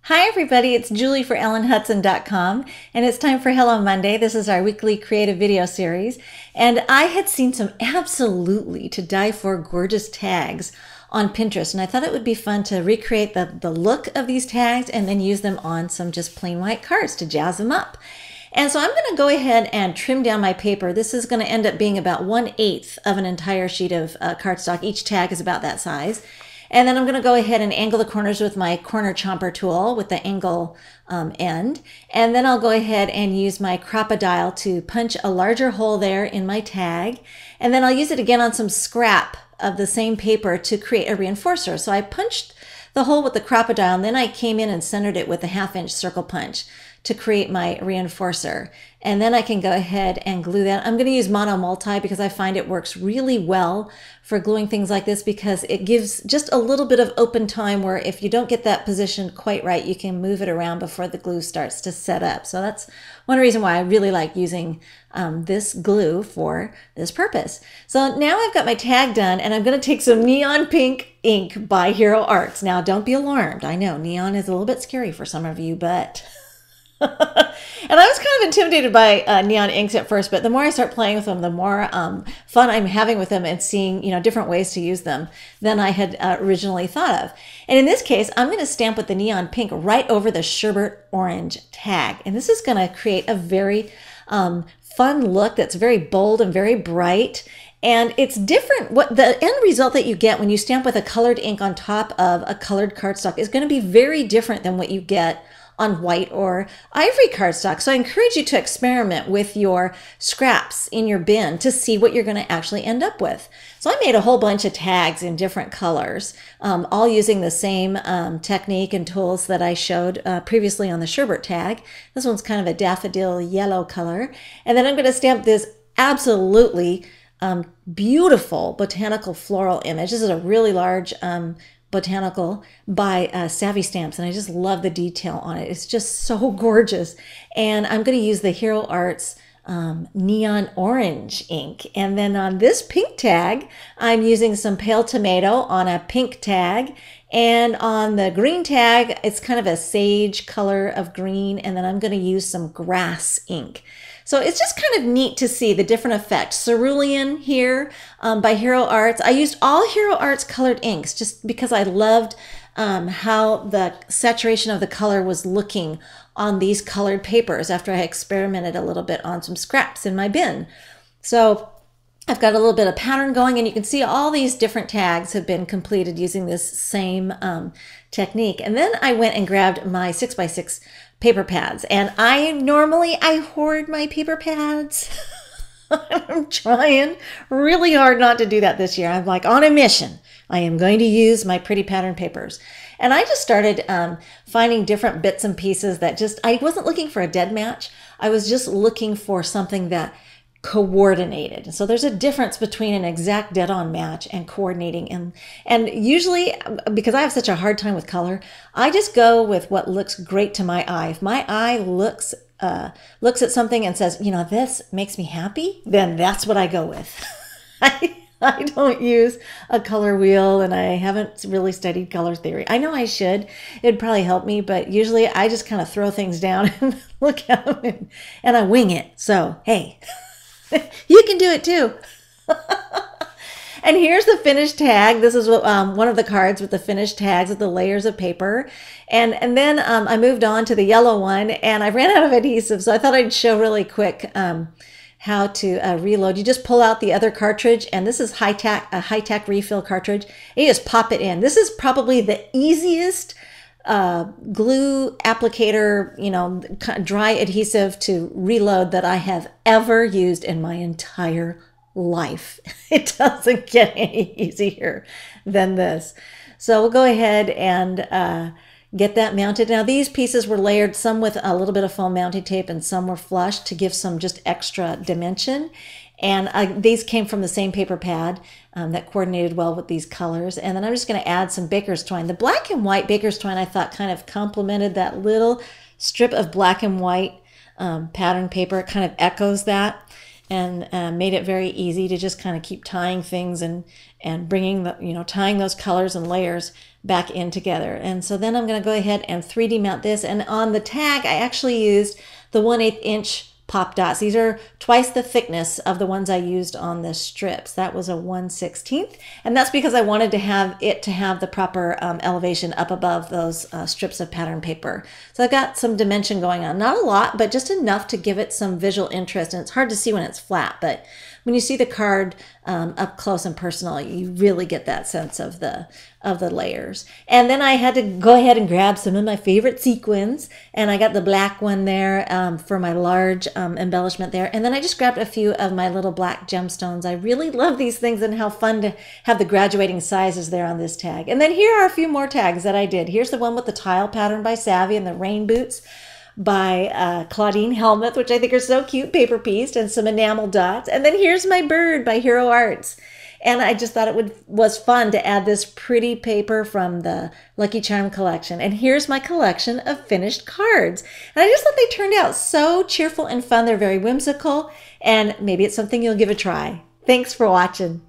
Hi everybody, it's Julie for EllenHutson.com, and it's time for Hello Monday. This is our weekly creative video series, and I had seen some absolutely to die for gorgeous tags on Pinterest, and I thought it would be fun to recreate the look of these tags and then use them on some just plain white cards to jazz them up. And so I'm going to go ahead and trim down my paper. This is going to end up being about 1/8 of an entire sheet of cardstock. Each tag is about that size. And then I'm going to go ahead and angle the corners with my corner chomper tool with the angle end. And then I'll go ahead and use my crocodile to punch a larger hole there in my tag. And then I'll use it again on some scrap of the same paper to create a reinforcer. So I punched the hole with the crocodile, and then I came in and centered it with a 1/2-inch circle punch to create my reinforcer. And then I can go ahead and glue that. I'm going to use mono multi because I find it works really well for gluing things like this, because it gives just a little bit of open time where if you don't get that position quite right, you can move it around before the glue starts to set up. So that's one reason why I really like using this glue for this purpose. So now I've got my tag done, and I'm going to take some neon pink ink by Hero Arts. Now don't be alarmed. I know neon is a little bit scary for some of you, but and I was kind of intimidated by neon inks at first, but the more I start playing with them, the more fun I'm having with them and seeing, different ways to use them than I had originally thought of. And in this case, I'm going to stamp with the neon pink right over the sherbet orange tag. And this is going to create a very fun look that's very bold and very bright. And it's different. What the end result that you get when you stamp with a colored ink on top of a colored cardstock is going to be very different than what you get on white or ivory cardstock. So I encourage you to experiment with your scraps in your bin to see what you're going to actually end up with. So I made a whole bunch of tags in different colors, all using the same technique and tools that I showed previously on the sherbet tag. This one's kind of a daffodil yellow color. And then I'm going to stamp this absolutely beautiful botanical floral image. This is a really large botanical by Savvy Stamps, and I just love the detail on it. It's just so gorgeous. And I'm going to use the Hero Arts neon orange ink. And then on this pink tag, I'm using some pale tomato on a pink tag. And on the green tag, it's kind of a sage color of green. And then I'm going to use some grass ink. So it's just kind of neat to see the different effects. Cerulean here by Hero Arts. I used all Hero Arts colored inks just because I loved how the saturation of the color was looking on these colored papers after I experimented a little bit on some scraps in my bin. So I've got a little bit of pattern going, and you can see all these different tags have been completed using this same technique. And then I went and grabbed my 6x6 paper pads, and I hoard my paper pads. I'm trying really hard not to do that this year. I'm like on a mission. I am going to use my pretty pattern papers. And I just started finding different bits and pieces that I wasn't looking for a dead match. I was just looking for something that coordinated. So there's a difference between an exact dead-on match and coordinating. And usually, because I have such a hard time with color, I just go with what looks great to my eye. If my eye looks at something and says, this makes me happy, then that's what I go with. I don't use a color wheel, and I haven't really studied color theory. I know I should. It'd probably help me, but usually I just kind of throw things down and look at them and I wing it. So, hey. You can do it too. And here's the finished tag. This is one of the cards with the finished tags with the layers of paper. And then I moved on to the yellow one, and I ran out of adhesive, so I thought I'd show really quick how to reload. You just pull out the other cartridge, and this is a high-tech refill cartridge. And you just pop it in. This is probably the easiest glue applicator, dry adhesive to reload that I have ever used in my entire life. It doesn't get any easier than this. So we'll go ahead and get that mounted. Now these pieces were layered, some with a little bit of foam mounting tape and some were flush to give some just extra dimension. And these came from the same paper pad that coordinated well with these colors. And then I'm just going to add some baker's twine. The black and white baker's twine I thought kind of complemented that little strip of black and white pattern paper. It kind of echoes that and made it very easy to just kind of keep tying things and bringing the, tying those colors and layers back in together. And so then I'm going to go ahead and 3D mount this. And on the tag, I actually used the 1/8 inch pop dots. These are twice the thickness of the ones I used on the strips. That was a 1/16, and that's because I wanted to have the proper elevation up above those strips of pattern paper. So I've got some dimension going on, not a lot, but just enough to give it some visual interest. And it's hard to see when it's flat, but when you see the card up close and personal, you really get that sense of the layers. And then I had to go ahead and grab some of my favorite sequins, and I got the black one there for my large embellishment there. And then I just grabbed a few of my little black gemstones. I really love these things and how fun to have the graduating sizes there on this tag. And then here are a few more tags that I did. Here's the one with the tile pattern by Savvy and the rain boots by Claudine Helmuth, which I think are so cute, paper pieced, and some enamel dots. And then here's my bird by Hero Arts. And I just thought it was fun to add this pretty paper from the Lucky Charm collection. And here's my collection of finished cards. And I just thought they turned out so cheerful and fun. They're very whimsical, and maybe it's something you'll give a try. Thanks for watching.